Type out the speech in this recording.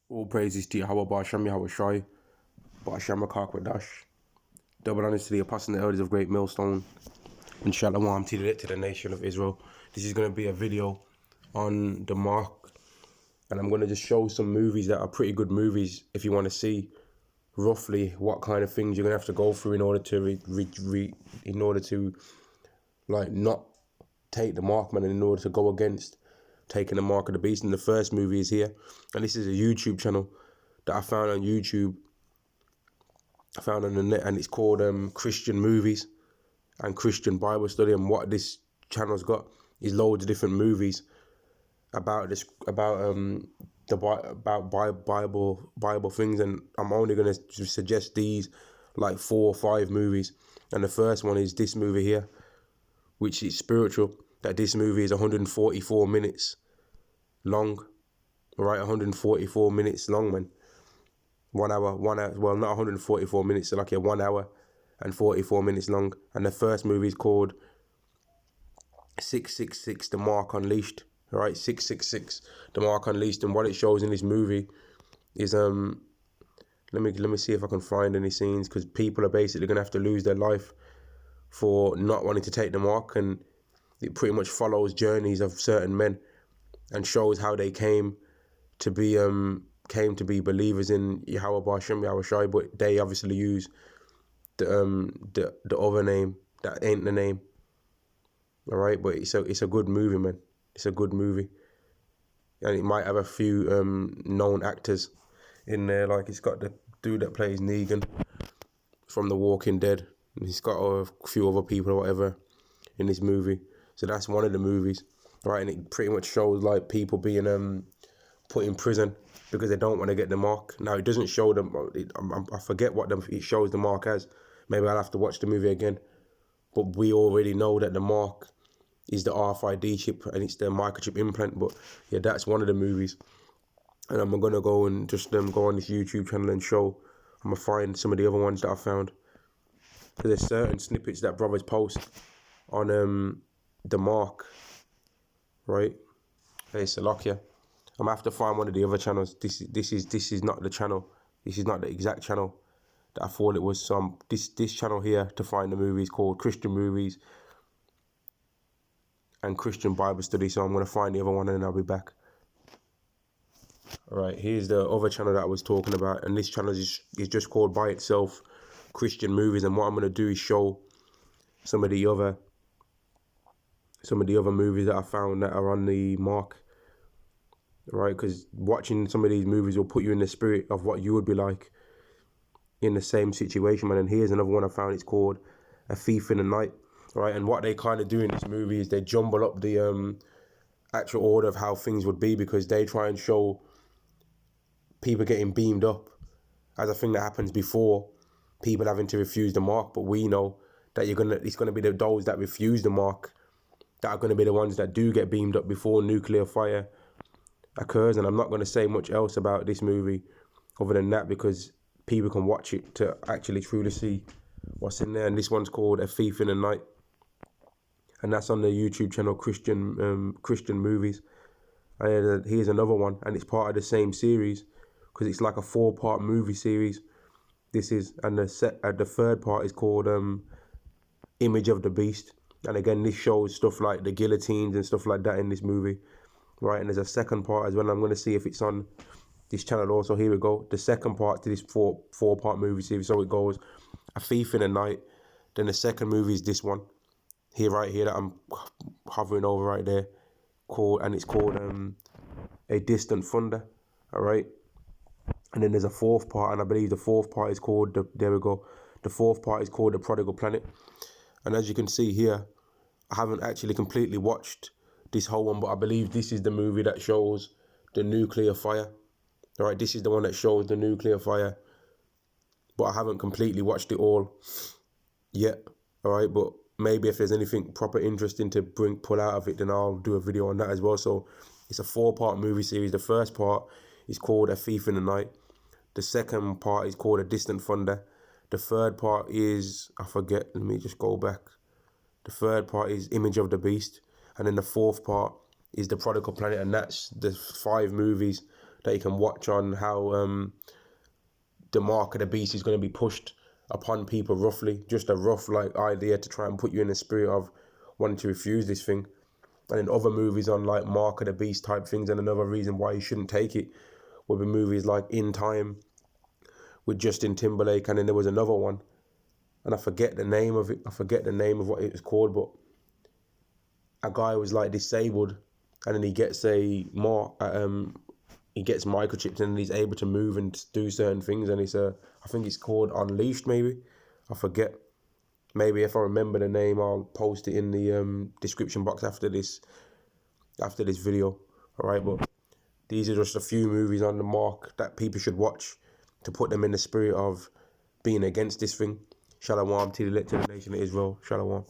All praises to Yahweh Ba'Shem Yahweh Shai, Ba'Shem Dash. Double honors to the apostles and the elders of Great Millstone, and Shalom to the nation of Israel. This is going to be a video on the mark, and I'm going to just show some movies that are pretty good movies if you want to see roughly what kind of things you're going to have to go through in order to like not take the mark, man, and in order to go against taking the mark of the beast. And the first movie is here, and this is a YouTube channel that I found on YouTube. I found on the net, and it's called Christian Movies and Christian Bible Study. And what this channel's got is loads of different movies about Bible things, and I'm only going to suggest these like 4 or 5 movies. And the first one is this movie here, which is spiritual. That this movie is 144 minutes long, right? 144 minutes long, man. 1 hour, well, not 144 minutes, so like 1 hour and 44 minutes long. And the first movie is called 666, The Mark Unleashed, right? 666, The Mark Unleashed. And what it shows in this movie is, let me see if I can find any scenes, because people are basically going to have to lose their life for not wanting to take the mark. And it pretty much follows journeys of certain men and shows how they came to be believers in Yahweh Ba'Shem Yahweh Shai, but they obviously use the other name that ain't the name. All right, but it's a good movie, man. It's a good movie, and it might have a few known actors in there. Like, it's got the dude that plays Negan from The Walking Dead, and he's got a few other people or whatever in this movie. So that's one of the movies, right? And it pretty much shows like people being put in prison because they don't want to get the mark. Now, it doesn't show them. I forget what it shows the mark as. Maybe I'll have to watch the movie again. But we already know that the mark is the RFID chip and it's the microchip implant. But yeah, that's one of the movies. And I'm gonna go and just go on this YouTube channel and show. I'm gonna find some of the other ones that I found. So there's certain snippets that brothers post on the mark, right? Hey, Salakia. I'm gonna have to find one of the other channels. This is not the channel. This is not the exact channel that I thought it was. So this channel here to find the movies called Christian Movies and Christian Bible Study. So I'm gonna find the other one and then I'll be back. All right, here's the other channel that I was talking about, and this channel is just called by itself Christian Movies. And what I'm gonna do is show some of the other movies that I found that are on the mark, right? Because watching some of these movies will put you in the spirit of what you would be like in the same situation, man. And here's another one I found. It's called A Thief in the Night, right? And what they kind of do in this movie is they jumble up the actual order of how things would be, because they try and show people getting beamed up as a thing that happens before people having to refuse the mark. But we know that it's gonna be those that refuse the mark that are going to be the ones that do get beamed up before nuclear fire occurs. And I'm not going to say much else about this movie other than that, because people can watch it to actually truly see what's in there. And this one's called A Thief in the Night, and that's on the YouTube channel Christian Movies. And here's another one, and it's part of the same series because it's like a 4-part movie series. This is, and the third part is called Image of the Beast. And again, this shows stuff like the guillotines and stuff like that in this movie, right? And there's a second part as well. I'm going to see if it's on this channel also. Here we go. The second part to this four-part movie series. So it goes A Thief in the Night. Then the second movie is this one here, right here, that I'm hovering over right there. It's called A Distant Thunder. All right. And then there's a fourth part, and I believe the fourth part is called The fourth part is called The Prodigal Planet. And as you can see here, I haven't actually completely watched this whole one, but I believe this is the movie that shows the nuclear fire. All right, this is the one that shows the nuclear fire, but I haven't completely watched it all yet. All right, but maybe if there's anything proper interesting to pull out of it, then I'll do a video on that as well. So it's a 4-part movie series. The first part is called A Thief in the Night. The second part is called A Distant Thunder. The third part is, I forget, let me just go back. The third part is Image of the Beast. And then the fourth part is The Prodigal Planet. And that's the 5 movies that you can watch on how the mark of the beast is going to be pushed upon people roughly, just a rough like idea to try and put you in the spirit of wanting to refuse this thing. And then other movies on like mark of the beast type things, and another reason why you shouldn't take it would be movies like In Time with Justin Timberlake, and then there was another one, and I forget the name of it. I forget the name of what it was called, but a guy was like disabled, and then he gets he gets microchipped, and he's able to move and do certain things, and I think it's called Unleashed, maybe. I forget. Maybe if I remember the name, I'll post it in the description box after this video. All right, but these are just a few movies on the mark that people should watch to put them in the spirit of being against this thing. Shalom to the nation of Israel. Shalom.